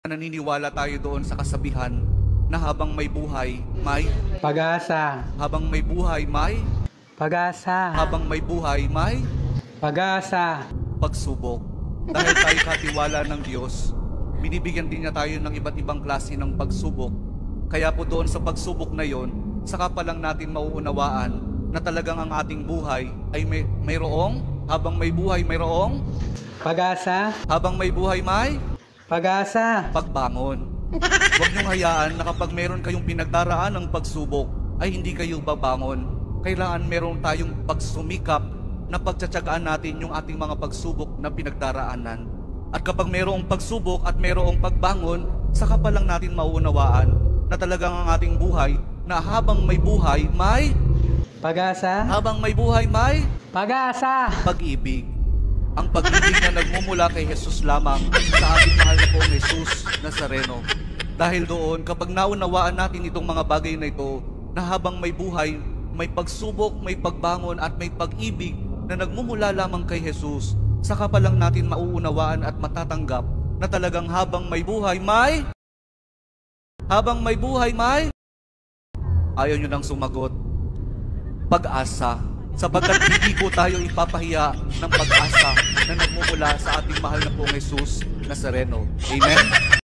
Naniniwala tayo doon sa kasabihan na habang may buhay, may Pag-asa. habang may buhay, may Pag-asa. habang may buhay, may Pag-asa. pagsubok. Dahil tayo katiwala ng Diyos, binibigyan din niya tayo ng iba't ibang klase ng pagsubok. Kaya po doon sa pagsubok na yon, saka pa lang natin mauunawaan na talagang ang ating buhay ay mayroong, habang may buhay mayroong, Pag-asa. habang may buhay may Pag-asa. pagbangon. Huwag niyong hayaan na kapag meron kayong pinagdaraan ng pagsubok, ay hindi kayo babangon. Kailangan meron tayong pagsumikap na pagtsatsagaan natin yung ating mga pagsubok na pinagdaraanan. At kapag merong pagsubok at merong pagbangon, saka pa lang natin mauunawaan na talagang ang ating buhay, na habang may buhay, may Pag-asa. habang may buhay, may Pag-asa. pag-ibig. Ang pag-ibig na nagmumula kay Jesus lamang sa ating mahal na pong Jesus Nazareno. Dahil doon, kapag naunawaan natin itong mga bagay na ito, na habang may buhay, may pagsubok, may pagbangon at may pag-ibig na nagmumula lamang kay Jesus, saka pa lang natin mauunawaan at matatanggap na talagang habang may buhay, may ayaw nyo nang sumagot. Pag-asa. Sapagkat hindi po tayo ipapahiya ng pag-asa na nagmumula sa ating mahal na pong Jesus Nazareno. Amen?